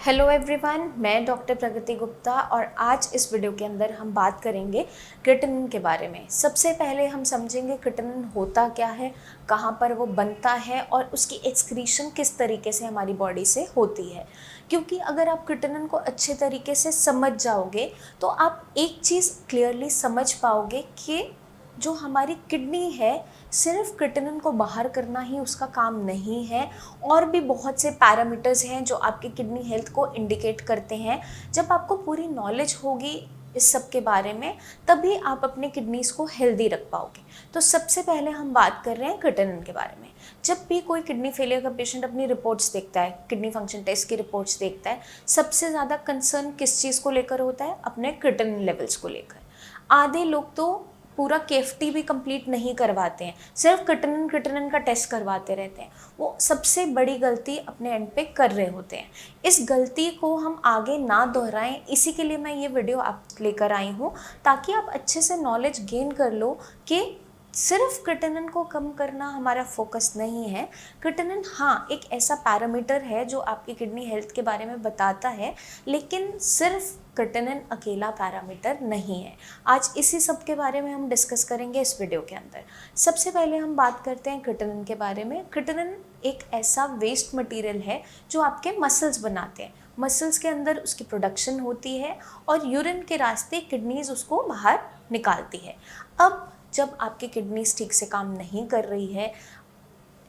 Hello everyone, मैं doctor प्रगति गुप्ता और आज इस वीडियो के अंदर हम बात करेंगे क्रिएटिनिन के बारे में। सबसे पहले हम समझेंगे क्रिएटिनिन होता क्या है, कहाँ पर वो बनता है और उसकी एक्सक्रीशन किस तरीके से हमारी बॉडी से होती है। क्योंकि अगर आप क्रिएटिनिन को अच्छे तरीके से समझ जाओगे तो आप एक चीज़ क्लियरली समझ पाओगे कि जो हमारी किडनी है, सिर्फ क्रिएटिनिन को बाहर करना ही उसका काम नहीं है, और भी बहुत से पैरामीटर्स हैं जो आपकी किडनी हेल्थ को इंडिकेट करते हैं। जब आपको पूरी नॉलेज होगी इस सब के बारे में, तभी आप अपने किडनीज को हेल्दी रख पाओगे। तो सबसे पहले हम बात कर रहे हैं क्रिएटिनिन के बारे में। जब भी कोई किडनी फेलियर का पेशेंट अपनी रिपोर्ट्स देखता है, किडनी फंक्शन टेस्ट की रिपोर्ट्स देखता है, सबसे ज़्यादा कंसर्न किस चीज़ को लेकर होता है? अपने क्रिएटिनिन लेवल्स को लेकर। आधे लोग तो पूरा केएफटी भी कंप्लीट नहीं करवाते हैं, सिर्फ क्रिएटिनिन का टेस्ट करवाते रहते हैं। वो सबसे बड़ी गलती अपने एंड पे कर रहे होते हैं। इस गलती को हम आगे ना दोहराएं, इसी के लिए मैं ये वीडियो आप लेकर आई हूँ, ताकि आप अच्छे से नॉलेज गेन कर लो कि सिर्फ क्रिएटिनिन को कम करना हमारा फोकस नहीं है। क्रिएटिनिन हाँ एक ऐसा पैरामीटर है जो आपकी किडनी हेल्थ के बारे में बताता है, लेकिन सिर्फ क्रिएटिनिन अकेला पैरामीटर नहीं है। आज इसी सब के बारे में हम डिस्कस करेंगे इस वीडियो के अंदर। सबसे पहले हम बात करते हैं क्रिएटिनिन के बारे में। क्रिएटिनिन एक ऐसा वेस्ट मटेरियल है जो आपके मसल्स बनाते हैं। मसल्स के अंदर उसकी प्रोडक्शन होती है और यूरिन के रास्ते किडनीज उसको बाहर निकालती है। अब जब आपकी किडनीज ठीक से काम नहीं कर रही है,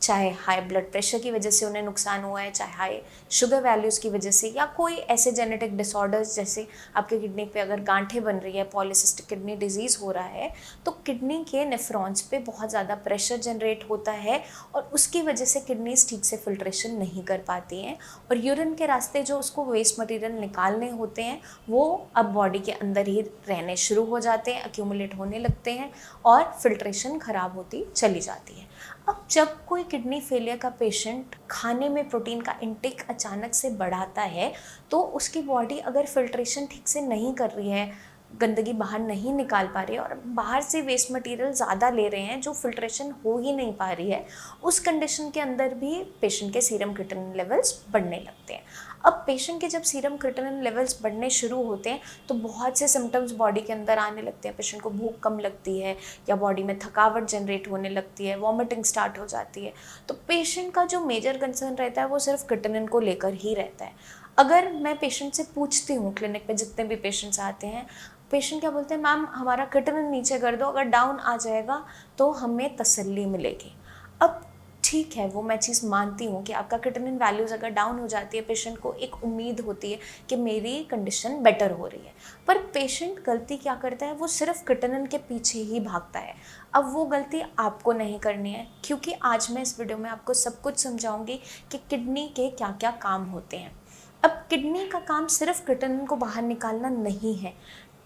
चाहे हाई ब्लड प्रेशर की वजह से उन्हें नुकसान हुआ है, चाहे हाई शुगर वैल्यूज़ की वजह से, या कोई ऐसे जेनेटिक डिसऑर्डर्स जैसे आपके किडनी पे अगर गांठें बन रही है, पॉलीसिस्टिक किडनी डिजीज़ हो रहा है, तो किडनी के नेफ्रॉन्स पे बहुत ज़्यादा प्रेशर जनरेट होता है और उसकी वजह से किडनीज ठीक से फिल्ट्रेशन नहीं कर पाती हैं और यूरिन के रास्ते जो उसको वेस्ट मटीरियल निकालने होते हैं वो अब बॉडी के अंदर ही रहने शुरू हो जाते हैं, अक्यूमुलेट होने लगते हैं और फिल्ट्रेशन ख़राब होती चली जाती है। अब जब कोई किडनी फेलियर का पेशेंट खाने में प्रोटीन का इंटेक अचानक से बढ़ाता है, तो उसकी बॉडी अगर फिल्ट्रेशन ठीक से नहीं कर रही है, गंदगी बाहर नहीं निकाल पा रही है और बाहर से वेस्ट मटेरियल ज़्यादा ले रहे हैं जो फिल्ट्रेशन हो ही नहीं पा रही है, उस कंडीशन के अंदर भी पेशेंट के सीरम क्रिएटिनिन लेवल्स बढ़ने लगते हैं। अब पेशेंट के जब सीरम क्रिएटिनिन लेवल्स बढ़ने शुरू होते हैं तो बहुत से सिम्टम्स बॉडी के अंदर आने लगते हैं। पेशेंट को भूख कम लगती है या बॉडी में थकावट जनरेट होने लगती है, वॉमिटिंग स्टार्ट हो जाती है। तो पेशेंट का जो मेजर कंसर्न रहता है वो सिर्फ क्रिएटिनिन को लेकर ही रहता है। अगर मैं पेशेंट से पूछती हूँ, क्लिनिक पे जितने भी पेशेंट्स आते हैं, पेशेंट क्या बोलते हैं? मैम हमारा क्रिएटिनिन नीचे कर दो, अगर डाउन आ जाएगा तो हमें तसल्ली मिलेगी। अब ठीक है, वो मैं चीज़ मानती हूँ कि आपका क्रिएटिनिन वैल्यूज़ अगर डाउन हो जाती है, पेशेंट को एक उम्मीद होती है कि मेरी कंडीशन बेटर हो रही है, पर पेशेंट गलती क्या करता है? वो सिर्फ क्रिएटिनिन के पीछे ही भागता है। अब वो गलती आपको नहीं करनी है, क्योंकि आज मैं इस वीडियो में आपको सब कुछ समझाऊंगी कि किडनी के क्या क्या काम होते हैं। अब किडनी का काम सिर्फ क्रिएटिनिन को बाहर निकालना नहीं है।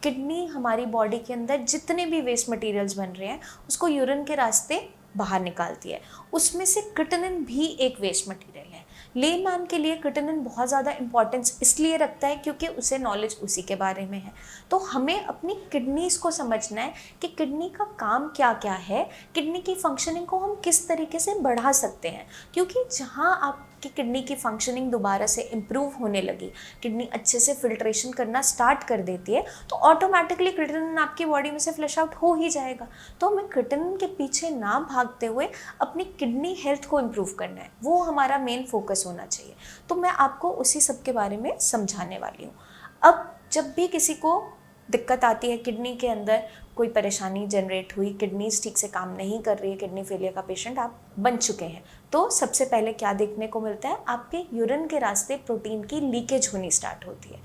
किडनी हमारी बॉडी के अंदर जितने भी वेस्ट मटेरियल्स बन रहे हैं उसको यूरिन के रास्ते बाहर निकालती है। उसमें से क्रिएटिनिन भी एक वेस्ट मटेरियल है। लेमैन के लिए क्रिएटिनिन बहुत ज़्यादा इंपॉर्टेंस इसलिए रखता है क्योंकि उसे नॉलेज उसी के बारे में है। तो हमें अपनी किडनीज को समझना है कि किडनी का काम क्या क्या है, किडनी की फंक्शनिंग को हम किस तरीके से बढ़ा सकते हैं। क्योंकि जहाँ आपकी किडनी की फंक्शनिंग दोबारा से इम्प्रूव होने लगी, किडनी अच्छे से फिल्ट्रेशन करना स्टार्ट कर देती है, तो ऑटोमेटिकली क्रिएटिनिन आपकी बॉडी में से फ्लश आउट हो ही जाएगा। तो हमें क्रिएटिनिन के पीछे ना भागते हुए अपनी किडनी हेल्थ को इम्प्रूव करना है, वो हमारा मेन फोकस होना चाहिए। तो मैं आपको उसी सब के बारे में समझाने वाली हूँ। अब जब भी किसी को दिक्कत आती है, किडनी के अंदर कोई परेशानी जनरेट हुई, किडनीज ठीक से काम नहीं कर रही है, किडनी फेलियर का पेशेंट आप बन चुके हैं, तो सबसे पहले क्या देखने को मिलता है? आपके यूरिन के रास्ते प्रोटीन की लीकेज होनी स्टार्ट होती है।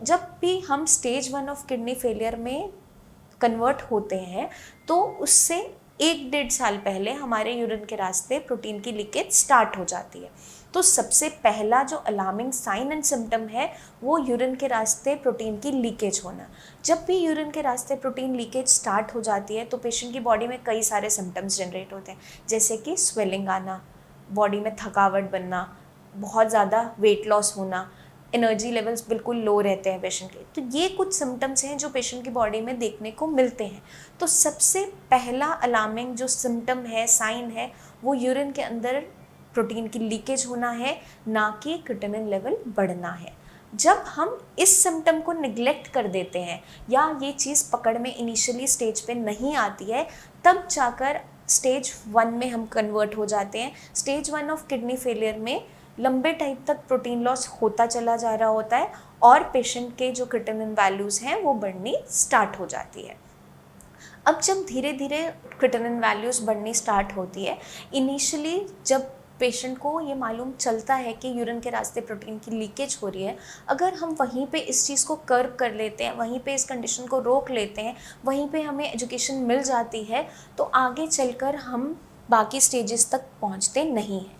जब भी हम स्टेज 1 ऑफ किडनी फेलियर में कन्वर्ट होते हैं तो उससे 1-1.5 साल पहले हमारे यूरिन के रास्ते प्रोटीन की लीकेज स्टार्ट हो जाती है। तो सबसे पहला जो अलार्मिंग साइन एंड सिम्टम है वो यूरिन के रास्ते प्रोटीन की लीकेज होना। जब भी यूरिन के रास्ते प्रोटीन लीकेज स्टार्ट हो जाती है तो पेशेंट की बॉडी में कई सारे सिम्टम्स जनरेट होते हैं, जैसे कि स्वेलिंग आना, बॉडी में थकावट बनना, बहुत ज़्यादा वेट लॉस होना, एनर्जी लेवल्स बिल्कुल लो रहते हैं पेशेंट के। तो ये कुछ सिम्टम्स हैं जो पेशेंट की बॉडी में देखने को मिलते हैं। तो सबसे पहला अलार्मिंग जो सिम्टम है, साइन है, वो यूरिन के अंदर प्रोटीन की लीकेज होना है, ना कि क्रिएटिनिन लेवल बढ़ना है। जब हम इस सिम्टम को निग्लेक्ट कर देते हैं या ये चीज़ पकड़ में इनिशियली स्टेज पे नहीं आती है, तब जाकर स्टेज 1 में हम कन्वर्ट हो जाते हैं। स्टेज 1 ऑफ किडनी फेलियर में लंबे टाइम तक प्रोटीन लॉस होता चला जा रहा होता है और पेशेंट के जो क्रिएटिनिन वैल्यूज़ हैं वो बढ़नी स्टार्ट हो जाती है। अब जब धीरे धीरे क्रिएटिनिन वैल्यूज़ बढ़नी स्टार्ट होती है, इनिशियली जब पेशेंट को ये मालूम चलता है कि यूरिन के रास्ते प्रोटीन की लीकेज हो रही है, अगर हम वहीं पे इस चीज़ को कर्व कर लेते हैं, वहीं पे इस कंडीशन को रोक लेते हैं, वहीं पे हमें एजुकेशन मिल जाती है, तो आगे चलकर हम बाकी स्टेजेस तक पहुंचते नहीं हैं।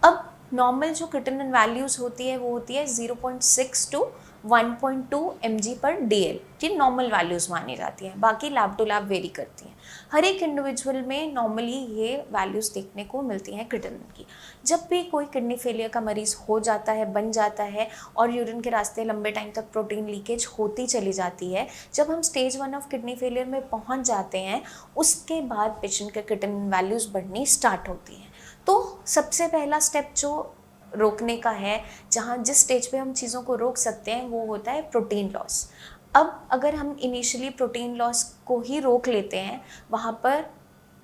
अब नॉर्मल जो क्रिएटिनिन वैल्यूज़ होती है वो होती है 0.6 टू 1.2 mg/dl, ये नॉर्मल वैल्यूज़ मानी जाती हैं। बाकी लैब टू लैब वेरी करती हैं। हर एक इंडिविजुअल में नॉर्मली ये वैल्यूज़ देखने को मिलती हैं क्रिएटिनिन की। जब भी कोई किडनी फेलियर का मरीज़ हो जाता है, बन जाता है और यूरिन के रास्ते लंबे टाइम तक प्रोटीन लीकेज होती चली जाती है, जब हम स्टेज 1 ऑफ किडनी फेलियर में पहुंच जाते हैं, उसके बाद पेशेंट के क्रिएटिनिन वैल्यूज़ बढ़नी स्टार्ट होती हैं। तो सबसे पहला स्टेप जो रोकने का है, जहाँ जिस स्टेज पे हम चीज़ों को रोक सकते हैं, वो होता है प्रोटीन लॉस। अब अगर हम इनिशियली प्रोटीन लॉस को ही रोक लेते हैं, वहाँ पर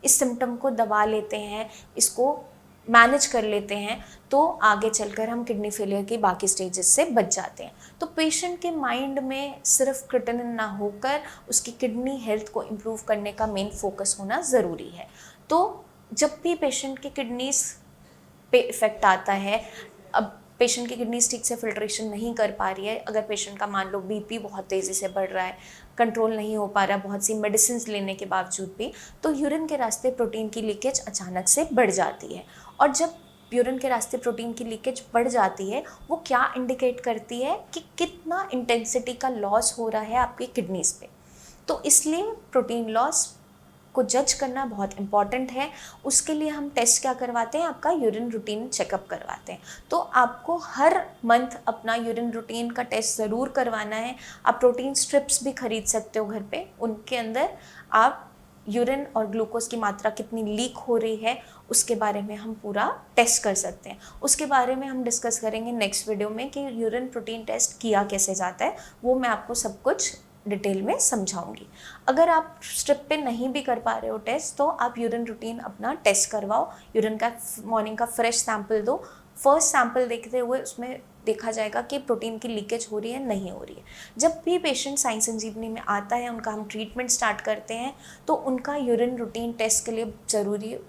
इस सिम्टम को दबा लेते हैं, इसको मैनेज कर लेते हैं, तो आगे चलकर हम किडनी फेलियर की बाकी स्टेजेस से बच जाते हैं। तो पेशेंट के माइंड में सिर्फ क्रिएटिनिन ना होकर उसकी किडनी हेल्थ को इम्प्रूव करने का मेन फोकस होना ज़रूरी है। तो जब भी पेशेंट की किडनीज पे इफ़ेक्ट आता है, अब पेशेंट की किडनीज ठीक से फिल्ट्रेशन नहीं कर पा रही है, अगर पेशेंट का मान लो बीपी बहुत तेज़ी से बढ़ रहा है, कंट्रोल नहीं हो पा रहा बहुत सी मेडिसिन लेने के बावजूद भी, तो यूरिन के रास्ते प्रोटीन की लीकेज अचानक से बढ़ जाती है। और जब यूरिन के रास्ते प्रोटीन की लीकेज बढ़ जाती है, वो क्या इंडिकेट करती है कि कितना इंटेंसिटी का लॉस हो रहा है आपकी किडनीज पे। तो इसलिए प्रोटीन लॉस को जज करना बहुत इम्पॉर्टेंट है। उसके लिए हम टेस्ट क्या करवाते हैं, आपका यूरिन रूटीन चेकअप करवाते हैं। तो आपको हर मंथ अपना यूरिन रूटीन का टेस्ट ज़रूर करवाना है। आप प्रोटीन स्ट्रिप्स भी खरीद सकते हो घर पे, उनके अंदर आप यूरिन और ग्लूकोज की मात्रा कितनी लीक हो रही है उसके बारे में हम पूरा टेस्ट कर सकते हैं। उसके बारे में हम डिस्कस करेंगे नेक्स्ट वीडियो में कि यूरिन प्रोटीन टेस्ट किया कैसे जाता है, वो मैं आपको सब कुछ डिटेल में समझाऊंगी। अगर आप स्ट्रिप पे नहीं भी कर पा रहे हो टेस्ट, तो आप यूरिन रूटीन अपना टेस्ट करवाओ। यूरिन का मॉर्निंग का फ्रेश सैंपल दो। फर्स्ट सैंपल देखते हुए उसमें देखा जाएगा कि प्रोटीन की लीकेज हो रही है नहीं हो रही है। जब भी पेशेंट साई संजीवनी में आता है, उनका हम ट्रीटमेंट स्टार्ट करते हैं, तो उनका यूरिन रूटीन टेस्ट के लिए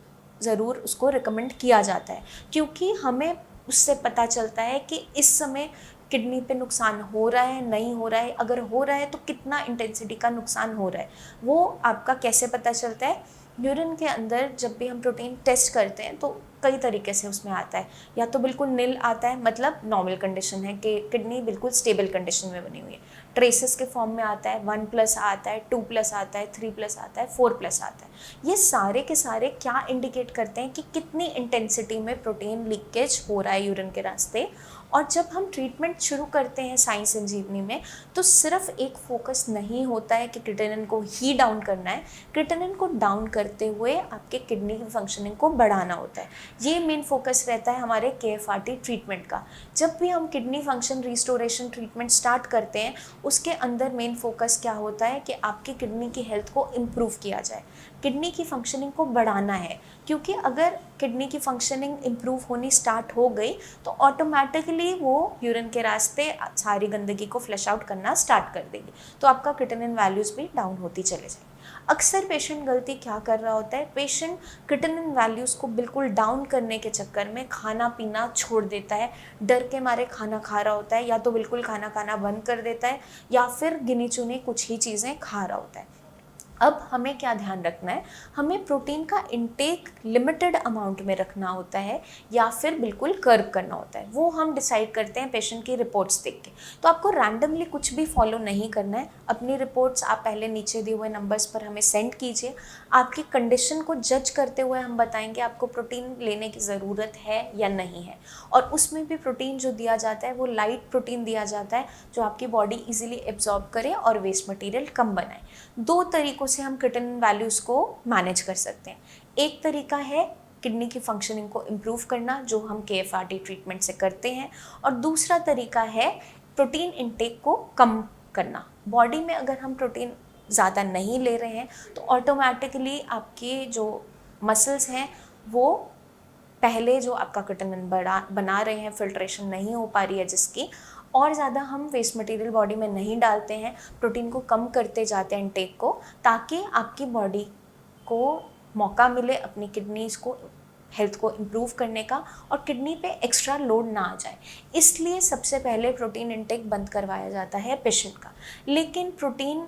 ज़रूर उसको रिकमेंड किया जाता है, क्योंकि हमें उससे पता चलता है कि इस समय किडनी पे नुकसान हो रहा है नहीं हो रहा है, अगर हो रहा है तो कितना इंटेंसिटी का नुकसान हो रहा है। वो आपका कैसे पता चलता है, यूरिन के अंदर जब भी हम प्रोटीन टेस्ट करते हैं तो कई तरीके से उसमें आता है। या तो बिल्कुल नील आता है, मतलब नॉर्मल कंडीशन है कि किडनी बिल्कुल स्टेबल कंडीशन में बनी हुई है। ट्रेसेस के फॉर्म में आता है, 1+ आता है, 2+ आता है, 3+ आता है, 4+ आता है। ये सारे के सारे क्या इंडिकेट करते हैं कि कितनी इंटेंसिटी में प्रोटीन लीकेज हो रहा है यूरिन के रास्ते। और जब हम ट्रीटमेंट शुरू करते हैं साई संजीवनी में, तो सिर्फ एक फोकस नहीं होता है कि क्रिएटिनिन को ही डाउन करना है। क्रिएटिनिन को डाउन करते हुए आपके किडनी की फंक्शनिंग को बढ़ाना होता है। ये मेन फोकस रहता है हमारे KFRT ट्रीटमेंट का। जब भी हम kidney function restoration treatment start करते हैं, उसके अंदर मेन फोकस क्या होता है कि आपकी किडनी की हेल्थ को इम्प्रूव किया जाए, किडनी की फंक्शनिंग को बढ़ाना है। क्योंकि अगर किडनी की फंक्शनिंग इम्प्रूव होनी स्टार्ट हो गई तो ऑटोमेटिकली वो यूरिन के रास्ते सारी गंदगी को फ्लश आउट करना स्टार्ट कर देगी, तो आपका क्रिएटिनिन वैल्यूज़ भी डाउन होती चले जाएगी। अक्सर पेशेंट गलती क्या कर रहा होता है, पेशेंट क्रिएटिनिन वैल्यूज़ को बिल्कुल डाउन करने के चक्कर में खाना पीना छोड़ देता है, डर के मारे खाना खा रहा होता है, या तो बिल्कुल खाना खाना बंद कर देता है, या फिर गिनी चुनी कुछ ही चीज़ें खा रहा होता है। अब हमें क्या ध्यान रखना है, हमें प्रोटीन का इंटेक लिमिटेड अमाउंट में रखना होता है या फिर बिल्कुल कर्व करना होता है, वो हम डिसाइड करते हैं पेशेंट की रिपोर्ट्स देख के। तो आपको रैंडमली कुछ भी फॉलो नहीं करना है। अपनी रिपोर्ट्स आप पहले नीचे दिए हुए नंबर्स पर हमें सेंड कीजिए। आपकी कंडीशन को जज करते हुए हम बताएंगे आपको प्रोटीन लेने की ज़रूरत है या नहीं है। और उसमें भी प्रोटीन जो दिया जाता है वो लाइट प्रोटीन दिया जाता है, जो आपकी बॉडी इजीली एब्जॉर्ब करे और वेस्ट मटेरियल कम बनाए। दो तरीकों से हम क्रिएटिनिन वैल्यूज़ को मैनेज कर सकते हैं। एक तरीका है किडनी की फंक्शनिंग को इम्प्रूव करना, जो हम KFRT ट्रीटमेंट से करते हैं, और दूसरा तरीका है प्रोटीन इंटेक को कम करना। बॉडी में अगर हम प्रोटीन ज़्यादा नहीं ले रहे हैं तो ऑटोमेटिकली आपके जो मसल्स हैं वो पहले जो आपका क्रिएटिनिन बना रहे हैं, फिल्ट्रेशन नहीं हो पा रही है जिसकी, और ज़्यादा हम वेस्ट मटेरियल बॉडी में नहीं डालते हैं, प्रोटीन को कम करते जाते हैं इंटेक को, ताकि आपकी बॉडी को मौका मिले अपनी किडनीज़ को हेल्थ को इम्प्रूव करने का और किडनी पे एक्स्ट्रा लोड ना आ जाए। इसलिए सबसे पहले प्रोटीन इंटेक बंद करवाया जाता है पेशेंट का। लेकिन प्रोटीन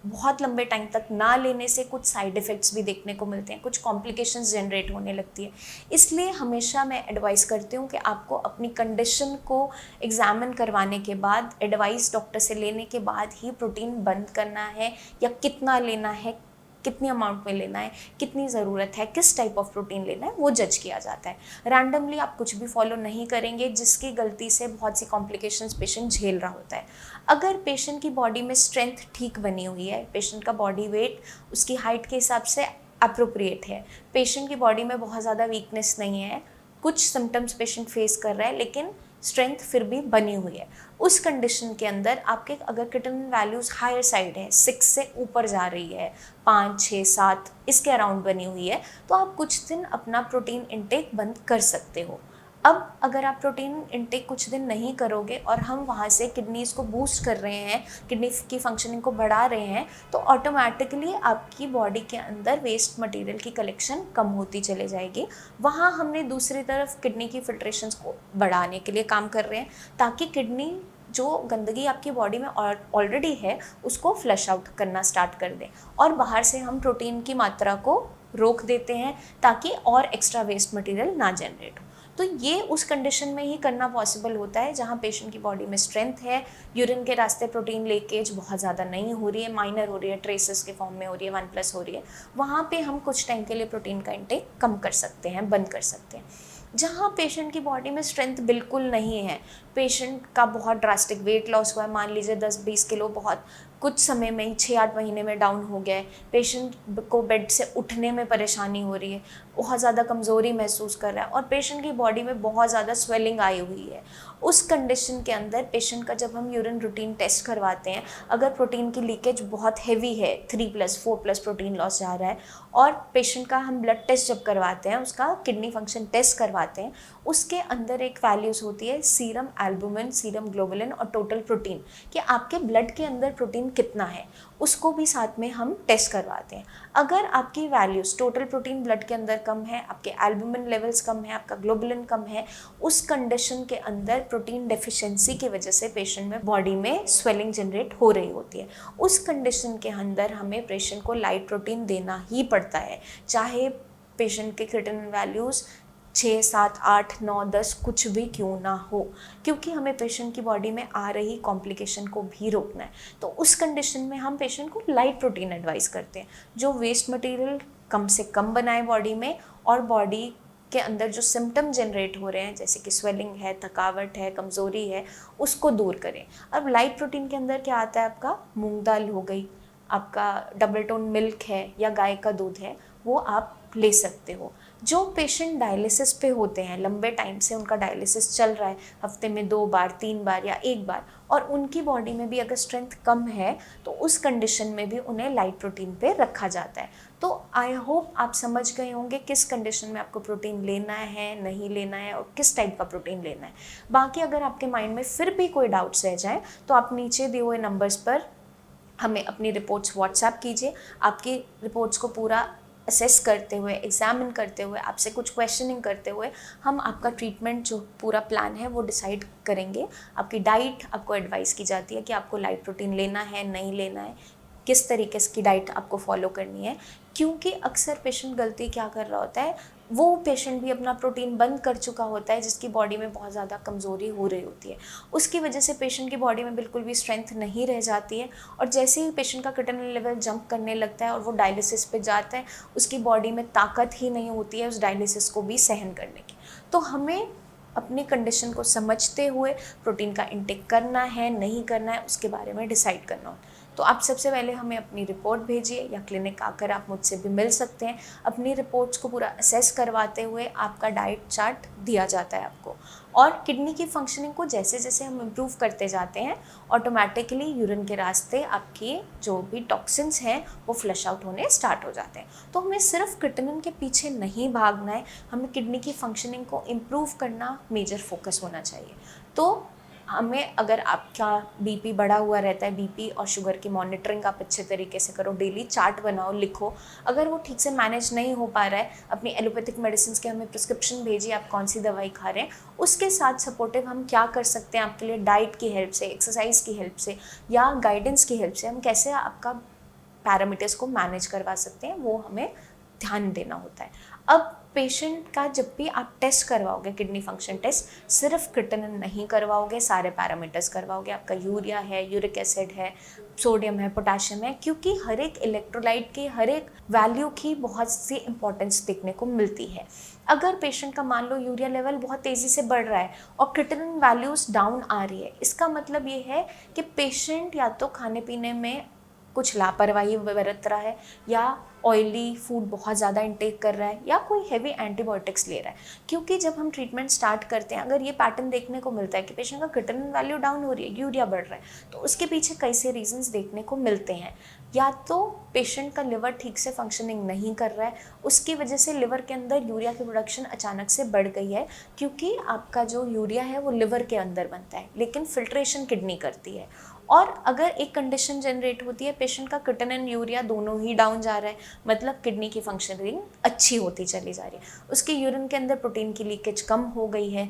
बहुत लंबे टाइम तक ना लेने से कुछ साइड इफ़ेक्ट्स भी देखने को मिलते हैं, कुछ कॉम्प्लिकेशंस जनरेट होने लगती है। इसलिए हमेशा मैं एडवाइस करती हूँ कि आपको अपनी कंडीशन को एग्जामिन करवाने के बाद, एडवाइस डॉक्टर से लेने के बाद ही प्रोटीन बंद करना है, या कितना लेना है, कितनी अमाउंट में लेना है, कितनी ज़रूरत है, किस टाइप ऑफ प्रोटीन लेना है, वो जज किया जाता है। रैंडमली आप कुछ भी फॉलो नहीं करेंगे, जिसकी गलती से बहुत सी कॉम्प्लिकेशंस पेशेंट झेल रहा होता है। अगर पेशेंट की बॉडी में स्ट्रेंथ ठीक बनी हुई है, पेशेंट का बॉडी वेट उसकी हाइट के हिसाब से अप्रोप्रिएट है, पेशेंट की बॉडी में बहुत ज़्यादा वीकनेस नहीं है, कुछ सिम्टम्स पेशेंट फेस कर रहा है लेकिन स्ट्रेंथ फिर भी बनी हुई है, उस कंडीशन के अंदर आपके अगर क्रिएटिनिन वैल्यूज़ हायर साइड है, 6 से ऊपर जा रही है, 5, 6, 7 इसके अराउंड बनी हुई है, तो आप कुछ दिन अपना प्रोटीन इंटेक बंद कर सकते हो। अब अगर आप प्रोटीन इंटेक कुछ दिन नहीं करोगे और हम वहाँ से किडनीज़ को बूस्ट कर रहे हैं, किडनी की फंक्शनिंग को बढ़ा रहे हैं, तो ऑटोमेटिकली आपकी बॉडी के अंदर वेस्ट मटेरियल की कलेक्शन कम होती चले जाएगी। वहाँ हमने दूसरी तरफ किडनी की फिल्ट्रेशंस को बढ़ाने के लिए काम कर रहे हैं, ताकि किडनी जो गंदगी आपकी बॉडी में ऑलरेडी है उसको फ्लश आउट करना स्टार्ट कर दें, और बाहर से हम प्रोटीन की मात्रा को रोक देते हैं ताकि और एक्स्ट्रा वेस्ट मटेरियल ना जनरेट हो। तो ये उस कंडीशन में ही करना पॉसिबल होता है जहाँ पेशेंट की बॉडी में स्ट्रेंथ है, यूरिन के रास्ते प्रोटीन लीकेज बहुत ज़्यादा नहीं हो रही है, माइनर हो रही है, ट्रेसेस के फॉर्म में हो रही है, 1+ हो रही है, वहाँ पे हम कुछ टाइम के लिए प्रोटीन का इंटेक कम कर सकते हैं, बंद कर सकते हैं। जहाँ पेशेंट की बॉडी में स्ट्रेंथ बिल्कुल नहीं है, पेशेंट का बहुत ड्रास्टिक वेट लॉस हुआ है, मान लीजिए 10-20 किलो बहुत कुछ समय में ही 6-8 महीने में डाउन हो गया है, पेशेंट को बेड से उठने में परेशानी हो रही है, बहुत ज़्यादा कमज़ोरी महसूस कर रहा है, और पेशेंट की बॉडी में बहुत ज़्यादा स्वेलिंग आई हुई है, उस कंडीशन के अंदर पेशेंट का जब हम यूरिन रूटीन टेस्ट करवाते हैं, अगर प्रोटीन की लीकेज बहुत हैवी है, 3+ 4+ प्रोटीन लॉस जा रहा है, और पेशेंट का हम ब्लड टेस्ट जब करवाते हैं, उसका किडनी फंक्शन टेस्ट करवाते हैं, उसके अंदर एक वैल्यूज़ होती है सीरम एल्बुमिन, सीरम ग्लोबुलिन और टोटल प्रोटीन, कि आपके ब्लड के अंदर प्रोटीन कितना है, उसको भी साथ में हम टेस्ट करवाते हैं। अगर आपकी वैल्यूज़ टोटल प्रोटीन ब्लड के अंदर कम है, आपके एल्बुमिन लेवल्स कम है, आपका ग्लोबुलिन कम है, उस कंडीशन के अंदर प्रोटीन डेफिशिएंसी की वजह से पेशेंट में बॉडी में स्वेलिंग जनरेट हो रही होती है। उस कंडीशन के अंदर हमें पेशेंट को लाइट प्रोटीन देना ही पड़ता है, चाहे पेशेंट के क्रिएटिनिन वैल्यूज़ 6, 7, 8, 9, 10 कुछ भी क्यों ना हो, क्योंकि हमें पेशेंट की बॉडी में आ रही कॉम्प्लिकेशन को भी रोकना है। तो उस कंडीशन में हम पेशेंट को लाइट प्रोटीन एडवाइस करते हैं, जो वेस्ट मटेरियल कम से कम बनाए बॉडी में, और बॉडी के अंदर जो सिम्टम जनरेट हो रहे हैं जैसे कि स्वेलिंग है, थकावट है, कमज़ोरी है, उसको दूर करें। अब लाइट प्रोटीन के अंदर क्या आता है, आपका मूंग दाल हो गई, आपका डबल टोन मिल्क है या गाय का दूध है, वो आप ले सकते हो। जो पेशेंट डायलिसिस पे होते हैं, लंबे टाइम से उनका डायलिसिस चल रहा है, हफ्ते में 2 बार 3 बार या 1 बार, और उनकी बॉडी में भी अगर स्ट्रेंथ कम है, तो उस कंडीशन में भी उन्हें लाइट प्रोटीन पे रखा जाता है। तो आई होप आप समझ गए होंगे किस कंडीशन में आपको प्रोटीन लेना है, नहीं लेना है, और किस टाइप का प्रोटीन लेना है। बाकी अगर आपके माइंड में फिर भी कोई डाउट्स रह जाए तो आप नीचे दिए हुए नंबर्स पर हमें अपनी रिपोर्ट्स व्हाट्सएप कीजिए। आपकी रिपोर्ट्स को पूरा असेस करते हुए, एग्जामिन करते हुए, आपसे कुछ क्वेश्चनिंग करते हुए हम आपका ट्रीटमेंट जो पूरा प्लान है वो डिसाइड करेंगे। आपकी डाइट आपको एडवाइस की जाती है कि आपको लाइट प्रोटीन लेना है, नहीं लेना है, किस तरीके की डाइट आपको फॉलो करनी है, क्योंकि अक्सर पेशेंट गलती क्या कर रहा होता है, वो पेशेंट भी अपना प्रोटीन बंद कर चुका होता है जिसकी बॉडी में बहुत ज़्यादा कमज़ोरी हो रही होती है। उसकी वजह से पेशेंट की बॉडी में बिल्कुल भी स्ट्रेंथ नहीं रह जाती है, और जैसे ही पेशेंट का क्रिएटिनिन लेवल जंप करने लगता है और वो डायलिसिस पे जाता है, उसकी बॉडी में ताकत ही नहीं होती है उस डायलिसिस को भी सहन करने की। तो हमें अपनी कंडीशन को समझते हुए प्रोटीन का इंटेक करना है नहीं करना है उसके बारे में डिसाइड करना हो। तो आप सबसे पहले हमें अपनी रिपोर्ट भेजिए, या क्लिनिक आकर आप मुझसे भी मिल सकते हैं। अपनी रिपोर्ट्स को पूरा असेस करवाते हुए आपका डाइट चार्ट दिया जाता है आपको। और किडनी की फंक्शनिंग को जैसे जैसे हम इम्प्रूव करते जाते हैं, ऑटोमेटिकली यूरिन के रास्ते आपकी जो भी टॉक्सिन्स हैं वो फ्लश आउट होने स्टार्ट हो जाते हैं। तो हमें सिर्फ क्रिएटिनिन के पीछे नहीं भागना है, हमें किडनी की फंक्शनिंग को इम्प्रूव करना मेजर फोकस होना चाहिए। तो हमें, अगर आपका बीपी बढ़ा हुआ रहता है, बीपी और शुगर की मॉनिटरिंग आप अच्छे तरीके से करो, डेली चार्ट बनाओ, लिखो। अगर वो ठीक से मैनेज नहीं हो पा रहा है, अपनी एलोपैथिक मेडिसिन के हमें प्रिस्क्रिप्शन भेजिए, आप कौन सी दवाई खा रहे हैं। उसके साथ सपोर्टिव हम क्या कर सकते हैं आपके लिए, डाइट की हेल्प से, एक्सरसाइज की हेल्प से, या गाइडेंस की हेल्प से हम कैसे आपका पैरामीटर्स को मैनेज करवा सकते हैं, वो हमें ध्यान देना होता है। अब पेशेंट का जब भी आप टेस्ट करवाओगे, किडनी फंक्शन टेस्ट, सिर्फ क्रिएटिनिन नहीं करवाओगे, सारे पैरामीटर्स करवाओगे। आपका यूरिया है, यूरिक एसिड है, सोडियम है, पोटाशियम है, क्योंकि हर एक इलेक्ट्रोलाइट की, हर एक वैल्यू की बहुत सी इंपॉर्टेंस देखने को मिलती है। अगर पेशेंट का मान लो यूरिया लेवल बहुत तेज़ी से बढ़ रहा है और क्रिएटिनिन वैल्यूज़ डाउन आ रही है, इसका मतलब ये है कि पेशेंट या तो खाने पीने में कुछ लापरवाही बरत रहा है, या ऑयली फूड बहुत ज़्यादा इंटेक कर रहा है, या कोई हेवी एंटीबायोटिक्स ले रहा है। क्योंकि जब हम ट्रीटमेंट स्टार्ट करते हैं, अगर ये पैटर्न देखने को मिलता है कि पेशेंट का क्रिएटिनिन वैल्यू डाउन हो रही है, यूरिया बढ़ रहा है, तो उसके पीछे कई से रीजंस देखने को मिलते हैं। या तो पेशेंट का लिवर ठीक से फंक्शनिंग नहीं कर रहा है, उसकी वजह से लिवर के अंदर यूरिया की प्रोडक्शन अचानक से बढ़ गई है, क्योंकि आपका जो यूरिया है वो लिवर के अंदर बनता है, लेकिन फिल्ट्रेशन किडनी करती है। और अगर एक कंडीशन जनरेट होती है, पेशेंट का क्रिएटिनिन यूरिया दोनों ही डाउन जा रहा है, मतलब किडनी की फंक्शनिंग अच्छी होती चली जा रही है, उसके यूरिन के अंदर प्रोटीन की लीकेज कम हो गई है,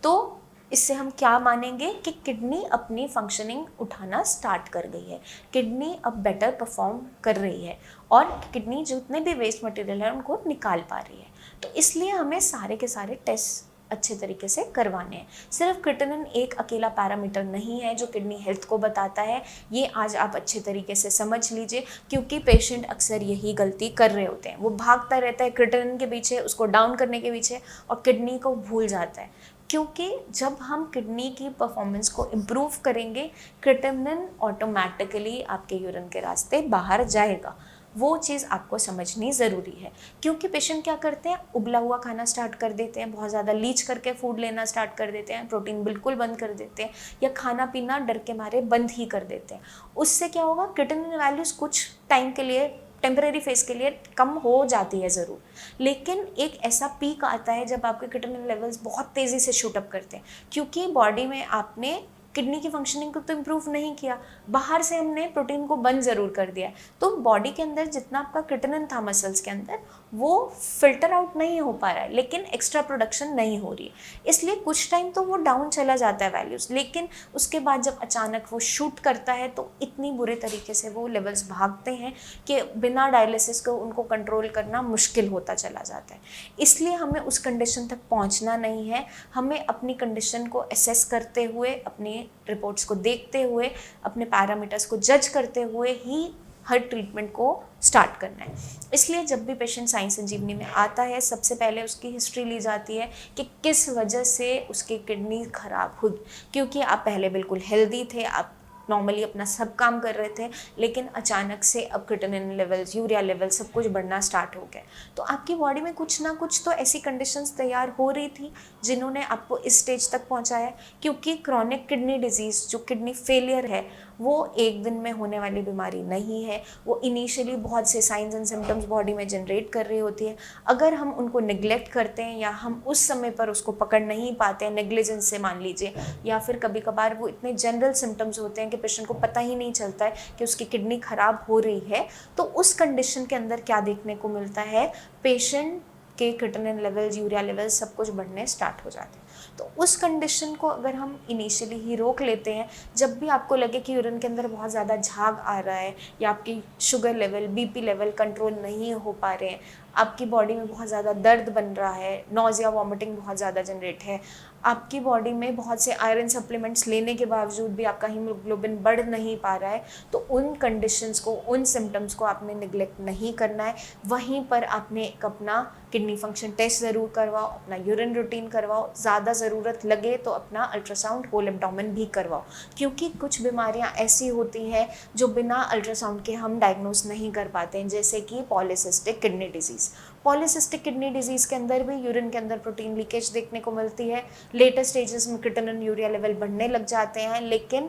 तो इससे हम क्या मानेंगे कि किडनी अपनी फंक्शनिंग उठाना स्टार्ट कर गई है, किडनी अब बेटर परफॉर्म कर रही है, और किडनी जितने भी वेस्ट मटेरियल है उनको निकाल पा रही है। तो इसलिए हमें सारे के सारे टेस्ट अच्छे तरीके से करवाने हैं। सिर्फ क्रिएटिनिन एक अकेला पैरामीटर नहीं है जो किडनी हेल्थ को बताता है, ये आज आप अच्छे तरीके से समझ लीजिए, क्योंकि पेशेंट अक्सर यही गलती कर रहे होते हैं। वो भागता रहता है क्रिएटिनिन के पीछे, उसको डाउन करने के पीछे, और किडनी को भूल जाता है। क्योंकि जब हम किडनी की परफॉर्मेंस को इम्प्रूव करेंगे, क्रिएटिनिन ऑटोमेटिकली आपके यूरिन के रास्ते बाहर जाएगा। वो चीज़ आपको समझनी ज़रूरी है, क्योंकि पेशेंट क्या करते हैं, उबला हुआ खाना स्टार्ट कर देते हैं, बहुत ज़्यादा लीच करके फूड लेना स्टार्ट कर देते हैं, प्रोटीन बिल्कुल बंद कर देते हैं, या खाना पीना डर के मारे बंद ही कर देते हैं। उससे क्या होगा, क्रिएटिनिन वैल्यूज़ कुछ टाइम के लिए, टेम्परेरी फेज के लिए कम हो जाती है ज़रूर, लेकिन एक ऐसा पीक आता है जब आपके क्रिएटिनिन लेवल्स बहुत तेज़ी से शूट अप करते हैं, क्योंकि बॉडी में आपने किडनी की फंक्शनिंग को तो इम्प्रूव नहीं किया, बाहर से हमने प्रोटीन को बंद ज़रूर कर दिया है। तो बॉडी के अंदर जितना आपका क्रिएटिनिन था मसल्स के अंदर, वो फिल्टर आउट नहीं हो पा रहा है, लेकिन एक्स्ट्रा प्रोडक्शन नहीं हो रही है, इसलिए कुछ टाइम तो वो डाउन चला जाता है वैल्यूज़, लेकिन उसके बाद जब अचानक वो शूट करता है तो इतनी बुरे तरीके से वो लेवल्स भागते हैं कि बिना डायलिसिस को उनको कंट्रोल करना मुश्किल होता चला जाता है। इसलिए हमें उस कंडीशन तक पहुंचना नहीं है, हमें अपनी कंडीशन को असेस करते हुए, अपनी रिपोर्ट्स को देखते हुए, अपने पैरामीटर्स को जज करते हुए ही हर ट्रीटमेंट को स्टार्ट करना है। इसलिए जब भी पेशेंट साई संजीवनी में आता है, सबसे पहले उसकी हिस्ट्री ली जाती है कि किस वजह से उसकी किडनी खराब हुई, क्योंकि आप पहले बिल्कुल हेल्दी थे, आप नॉर्मली अपना सब काम कर रहे थे, लेकिन अचानक से अब क्रिएटिनिन लेवल्स, यूरिया लेवल सब कुछ बढ़ना स्टार्ट हो गया। तो आपकी बॉडी में कुछ ना कुछ तो ऐसी कंडीशंस तैयार हो रही थी जिन्होंने आपको इस स्टेज तक पहुंचाया, क्योंकि क्रॉनिक किडनी डिजीज़, जो किडनी फेलियर है, वो एक दिन में होने वाली बीमारी नहीं है। वो इनिशियली बहुत से साइंस एंड सिम्टम्स बॉडी में जनरेट कर रही होती है। अगर हम उनको निगलेक्ट करते हैं या हम उस समय पर उसको पकड़ नहीं पाते हैं, नेग्लिजेंस से मान लीजिए, या फिर कभी कभार वो इतने जनरल सिम्टम्स होते हैं कि पेशेंट को पता ही नहीं चलता है कि उसकी किडनी खराब हो रही है, तो उस कंडीशन के अंदर क्या देखने को मिलता है, पेशेंट के क्रिएटिनिन लेवल्स, यूरिया लेवल्स सब कुछ बढ़ने स्टार्ट हो जाते हैं। तो उस कंडीशन को अगर हम इनिशियली ही रोक लेते हैं, जब भी आपको लगे कि यूरिन के अंदर बहुत ज़्यादा झाग आ रहा है या आपकी sugar level, BP level control नहीं हो पा रहे हैं, आपकी बॉडी में बहुत ज़्यादा दर्द बन रहा है, नॉजिया वॉमिटिंग बहुत ज़्यादा जनरेट है, आपकी बॉडी में बहुत से आयरन सप्लीमेंट्स लेने के बावजूद भी आपका हीमोग्लोबिन बढ़ नहीं पा रहा है, तो उन कंडीशंस को, उन सिम्टम्स को आपने निगलेक्ट नहीं करना है। वहीं पर आपने एक अपना किडनी फंक्शन टेस्ट ज़रूर करवाओ, अपना यूरिन रूटीन करवाओ, ज़्यादा ज़रूरत लगे तो अपना अल्ट्रासाउंड होल एब्डोमेन भी करवाओ, क्योंकि कुछ बीमारियां ऐसी होती हैं जो बिना अल्ट्रासाउंड के हम डायग्नोस नहीं कर पाते हैं, जैसे कि polycystic kidney disease. Polycystic kidney disease के अंदर भी यूरिन के अंदर प्रोटीन लीकेज देखने को मिलती है, लेटर स्टेजेस में क्रिएटिनिन यूरिया लेवल बढ़ने लग जाते हैं, लेकिन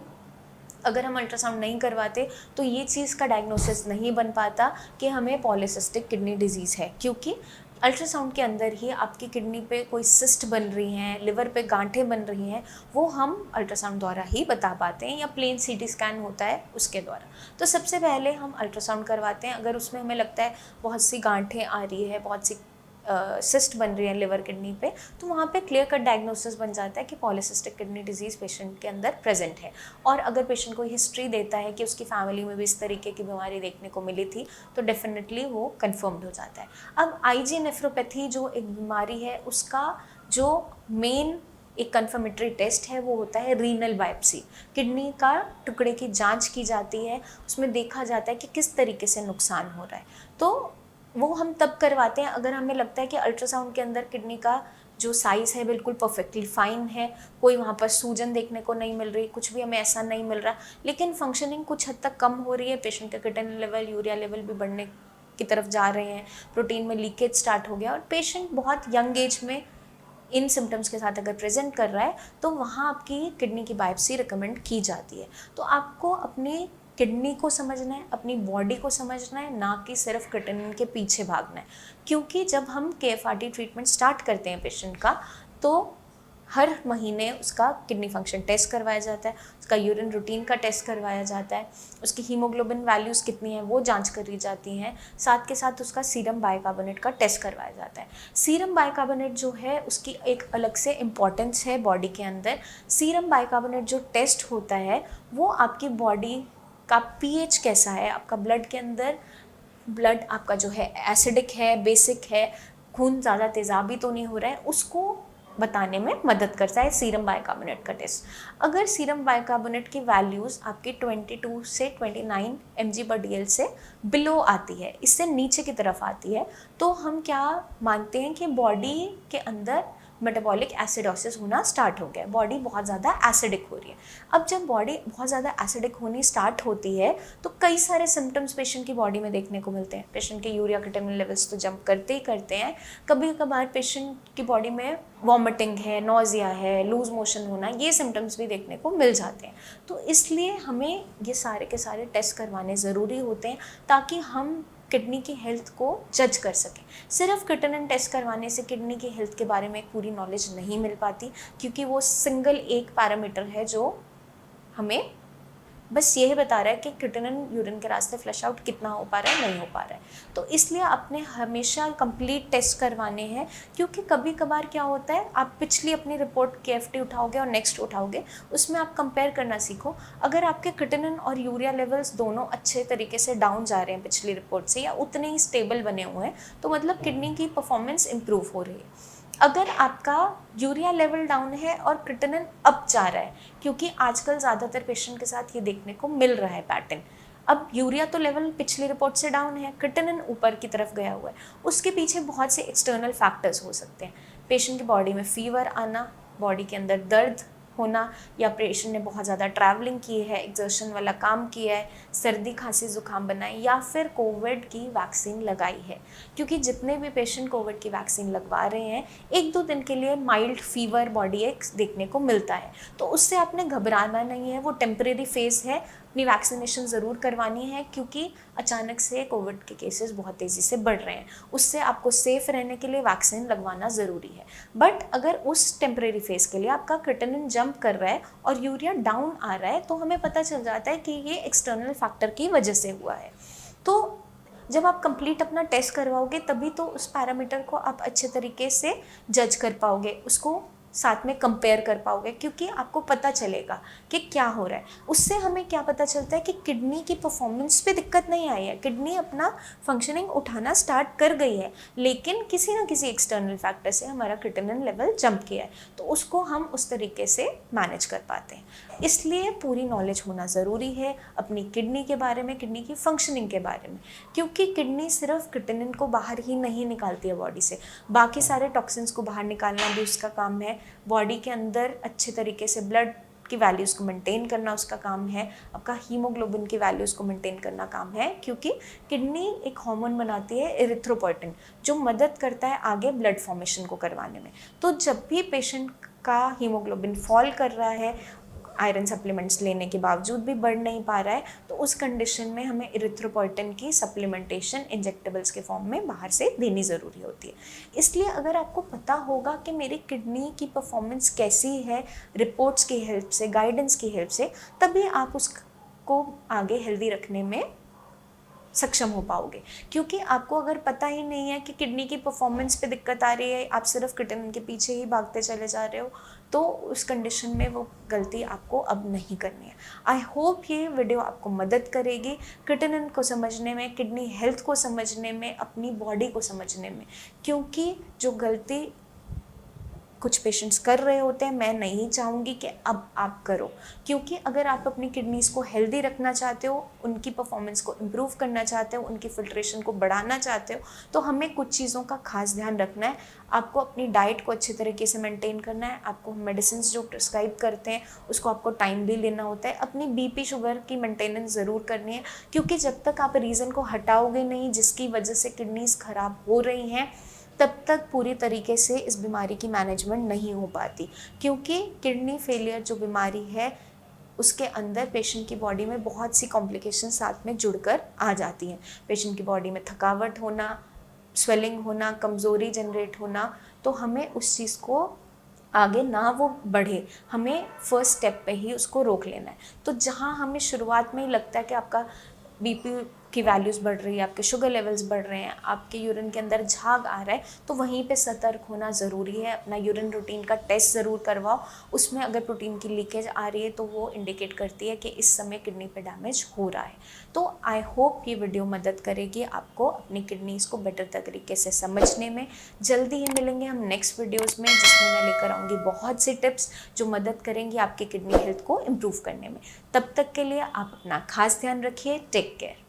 अगर हम अल्ट्रासाउंड नहीं करवाते तो ये चीज़ का डायग्नोसिस नहीं बन पाता कि हमें पॉलीसिस्टिक किडनी डिजीज़ है, क्योंकि अल्ट्रासाउंड के अंदर ही आपकी किडनी पे कोई सिस्ट बन रही हैं, लिवर पे गांठें बन रही हैं, वो हम अल्ट्रासाउंड द्वारा ही बता पाते हैं, या प्लेन सीटी स्कैन होता है उसके द्वारा। तो सबसे पहले हम अल्ट्रासाउंड करवाते हैं। अगर उसमें हमें लगता है बहुत सी गांठें आ रही है, बहुत सी सिस्ट बन रही है लिवर किडनी पे, तो वहाँ पे क्लियर कट डायग्नोसिस बन जाता है कि पॉलीसिस्टिक किडनी डिजीज़ पेशेंट के अंदर प्रेजेंट है। और अगर पेशेंट कोई हिस्ट्री देता है कि उसकी फैमिली में भी इस तरीके की बीमारी देखने को मिली थी, तो डेफिनेटली वो कन्फर्म्ड हो जाता है। अब आईजी नेफ्रोपैथी जो एक बीमारी है, उसका जो मेन एक कन्फर्मेटरी टेस्ट है वो होता है रीनल बायोप्सी। किडनी का टुकड़े की जांच की जाती है, उसमें देखा जाता है कि किस तरीके से नुकसान हो रहा है। तो वो हम तब करवाते हैं अगर हमें लगता है कि अल्ट्रासाउंड के अंदर किडनी का जो साइज़ है बिल्कुल परफेक्टली फाइन है, कोई वहाँ पर सूजन देखने को नहीं मिल रही, कुछ भी हमें ऐसा नहीं मिल रहा, लेकिन फंक्शनिंग कुछ हद तक कम हो रही है, पेशेंट का क्रिएटिनिन लेवल, यूरिया लेवल भी बढ़ने की तरफ जा रहे हैं, प्रोटीन में लीकेज स्टार्ट हो गया, और पेशेंट बहुत यंग एज में इन सिम्टम्स के साथ अगर प्रेजेंट कर रहा है, तो वहाँ आपकी किडनी की बायोप्सी रिकमेंड की जाती है। तो आपको अपनी किडनी को समझना है, अपनी बॉडी को समझना है, ना कि सिर्फ क्रिएटिनिन के पीछे भागना है। क्योंकि जब हम KFRT ट्रीटमेंट स्टार्ट करते हैं पेशेंट का, तो हर महीने उसका किडनी फंक्शन टेस्ट करवाया जाता है, उसका यूरिन रूटीन का टेस्ट करवाया जाता है, उसकी हीमोग्लोबिन वैल्यूज़ कितनी है वो जांच करी जाती हैं, साथ के साथ उसका सीरम बाइकार्बोनेट का टेस्ट करवाया जाता है। सीरम बाइकार्बोनेट जो है उसकी एक अलग से इम्पॉर्टेंस है बॉडी के अंदर। सीरम बाइकार्बोनेट जो टेस्ट होता है वो आपकी बॉडी का पीएच कैसा है, आपका ब्लड के अंदर ब्लड आपका जो है एसिडिक है, बेसिक है, खून ज़्यादा तेज़ाबी तो नहीं हो रहा है, उसको बताने में मदद करता है सीरम बाइकार्बोनेट का टेस्ट। अगर सीरम बाइकार्बोनेट की वैल्यूज़ आपकी 22 से 29 mg/dl से बिलो आती है, इससे नीचे की तरफ आती है, तो हम क्या मानते हैं कि बॉडी के अंदर मेटाबॉलिक एसिडोसिस होना स्टार्ट हो गया, बॉडी बहुत ज़्यादा एसिडिक हो रही है। अब जब बॉडी बहुत ज़्यादा एसिडिक होनी स्टार्ट होती है तो कई सारे सिम्टम्स पेशेंट की बॉडी में देखने को मिलते हैं। पेशेंट के यूरिया क्रिएटिनिन लेवल्स तो जंप करते ही करते हैं, कभी कभार पेशेंट की बॉडी में वॉमिटिंग है, नोजिया है, लूज मोशन होना, ये सिम्टम्स भी देखने को मिल जाते हैं। तो इसलिए हमें ये सारे के सारे टेस्ट करवाने ज़रूरी होते हैं ताकि हम किडनी की हेल्थ को जज कर सकें। सिर्फ क्रिएटिनिन टेस्ट करवाने से किडनी की हेल्थ के बारे में पूरी नॉलेज नहीं मिल पाती, क्योंकि वो सिंगल एक पैरामीटर है जो हमें बस यही बता रहा है कि क्रिएटिनिन यूरिन के रास्ते फ्लश आउट कितना हो पा रहा है, नहीं हो पा रहा है। तो इसलिए आपने हमेशा कंप्लीट टेस्ट करवाने हैं, क्योंकि कभी कभार क्या होता है, आप पिछली अपनी रिपोर्ट KFT उठाओगे और नेक्स्ट उठाओगे, उसमें आप कंपेयर करना सीखो। अगर आपके क्रिएटिनिन और यूरिया लेवल्स दोनों अच्छे तरीके से डाउन जा रहे हैं पिछली रिपोर्ट से, या उतने ही स्टेबल बने हुए हैं, तो मतलब किडनी की परफॉर्मेंस इंप्रूव हो रही है। अगर आपका यूरिया लेवल डाउन है और क्रिएटिनिन अप जा रहा है, क्योंकि आजकल ज़्यादातर पेशेंट के साथ ये देखने को मिल रहा है पैटर्न, अब यूरिया तो लेवल पिछली रिपोर्ट से डाउन है, क्रिएटिनिन ऊपर की तरफ गया हुआ है, उसके पीछे बहुत से एक्सटर्नल फैक्टर्स हो सकते हैं। पेशेंट की बॉडी में फीवर आना, बॉडी के अंदर दर्द होना, या पेशेंट ने बहुत ज़्यादा ट्रैवलिंग की है, एक्सर्शन वाला काम किया है, सर्दी खांसी जुकाम बनाए, या फिर कोविड की वैक्सीन लगाई है। क्योंकि जितने भी पेशेंट कोविड की वैक्सीन लगवा रहे हैं, 1-2 दिन के लिए माइल्ड फीवर बॉडी एक देखने को मिलता है, तो उससे आपने घबराना नहीं है, वो टेम्परेरी फेज़ है। अपनी वैक्सीनेशन ज़रूर करवानी है, क्योंकि अचानक से कोविड के केसेस बहुत तेज़ी से बढ़ रहे हैं, उससे आपको सेफ़ रहने के लिए वैक्सीन लगवाना ज़रूरी है। बट अगर उस टेम्परेरी फेज़ के लिए आपका क्रिएटिनिन जंप कर रहा है और यूरिया डाउन आ रहा है, तो हमें पता चल जाता है कि ये एक्सटर्नल फैक्टर की वजह से हुआ है। तो जब आप कंप्लीट अपना टेस्ट करवाओगे, तभी तो उस पैरामीटर को आप अच्छे तरीके से जज कर पाओगे, उसको साथ में कंपेयर कर पाओगे, क्योंकि आपको पता चलेगा कि क्या हो रहा है। उससे हमें क्या पता चलता है कि किडनी की परफॉर्मेंस पे दिक्कत नहीं आई है, किडनी अपना फंक्शनिंग उठाना स्टार्ट कर गई है, लेकिन किसी ना किसी एक्सटर्नल फैक्टर से हमारा क्रिएटिनिन लेवल जंप किया है, तो उसको हम उस तरीके से मैनेज कर पाते हैं। इसलिए पूरी नॉलेज होना ज़रूरी है अपनी किडनी के बारे में, किडनी की फंक्शनिंग के बारे में, क्योंकि किडनी सिर्फ क्रिएटिनिन को बाहर ही नहीं निकालती है बॉडी से, बाकी सारे टॉक्सिन्स को बाहर निकालना भी उसका काम है। बॉडी के अंदर अच्छे तरीके से ब्लड की वैल्यूज़ को मेंटेन करना उसका काम है, आपका हीमोग्लोबिन की वैल्यूज़ को मेंटेन करना काम है, क्योंकि किडनी एक हार्मोन बनाती है एरिथ्रोपोइटिन, जो मदद करता है आगे ब्लड फॉर्मेशन को करवाने में। तो जब भी पेशेंट का हीमोग्लोबिन फॉल कर रहा है, आयरन सप्लीमेंट्स लेने के बावजूद भी बढ़ नहीं पा रहा है, तो उस कंडीशन में हमें इरिथ्रोपोइटिन की सप्लीमेंटेशन इंजेक्टेबल्स के फॉर्म में बाहर से देनी ज़रूरी होती है। इसलिए अगर आपको पता होगा कि मेरी किडनी की परफॉर्मेंस कैसी है, रिपोर्ट्स की हेल्प से, गाइडेंस की हेल्प से, तभी आप उसको आगे हेल्दी रखने में सक्षम हो पाओगे। क्योंकि आपको अगर पता ही नहीं है कि किडनी की परफॉर्मेंस पे दिक्कत आ रही है, आप सिर्फ क्रिएटिनिन के पीछे ही भागते चले जा रहे हो, तो उस कंडीशन में वो गलती आपको अब नहीं करनी है। आई होप ये वीडियो आपको मदद करेगी क्रिएटिनिन को समझने में, किडनी हेल्थ को समझने में, अपनी बॉडी को समझने में, क्योंकि जो गलती कुछ पेशेंट्स कर रहे होते हैं, मैं नहीं चाहूँगी कि अब आप करो। क्योंकि अगर आप अपनी किडनीज़ को हेल्दी रखना चाहते हो, उनकी परफॉर्मेंस को इम्प्रूव करना चाहते हो, उनकी फिल्ट्रेशन को बढ़ाना चाहते हो, तो हमें कुछ चीज़ों का खास ध्यान रखना है। आपको अपनी डाइट को अच्छे तरीके से मेंटेन करना है, आपको मेडिसिन जो प्रिस्क्राइब करते हैं उसको आपको टाइमली लेना होता है, अपनी बीपी शुगर की मेंटेनेंस ज़रूर करनी है, क्योंकि जब तक आप रीज़न को हटाओगे नहीं जिसकी वजह से किडनीज़ ख़राब हो रही हैं, तब तक पूरी तरीके से इस बीमारी की मैनेजमेंट नहीं हो पाती। क्योंकि किडनी फेलियर जो बीमारी है, उसके अंदर पेशेंट की बॉडी में बहुत सी कॉम्प्लिकेशन साथ में जुड़कर आ जाती हैं। पेशेंट की बॉडी में थकावट होना, स्वेलिंग होना, कमज़ोरी जनरेट होना, तो हमें उस चीज़ को आगे ना वो बढ़े, हमें फर्स्ट स्टेप पे ही उसको रोक लेना है। तो जहाँ हमें शुरुआत में ही लगता है कि आपका बीपी की वैल्यूज़ बढ़ रही है, आपके शुगर लेवल्स बढ़ रहे हैं, आपके यूरिन के अंदर झाग आ रहा है, तो वहीं पे सतर्क होना ज़रूरी है। अपना यूरिन रूटीन का टेस्ट ज़रूर करवाओ, उसमें अगर प्रोटीन की लीकेज आ रही है तो वो इंडिकेट करती है कि इस समय किडनी पे डैमेज हो रहा है। तो आई होप ये वीडियो मदद करेगी आपको अपनी किडनीज़ को बेटर तरीके से समझने में। जल्दी ही मिलेंगे हम नेक्स्ट वीडियोज़ में, जिसमें मैं लेकर आऊँगी बहुत सी टिप्स जो मदद करेंगी आपकी किडनी हेल्थ को इम्प्रूव करने में। तब तक के लिए आप अपना खास ध्यान रखिए। Take care.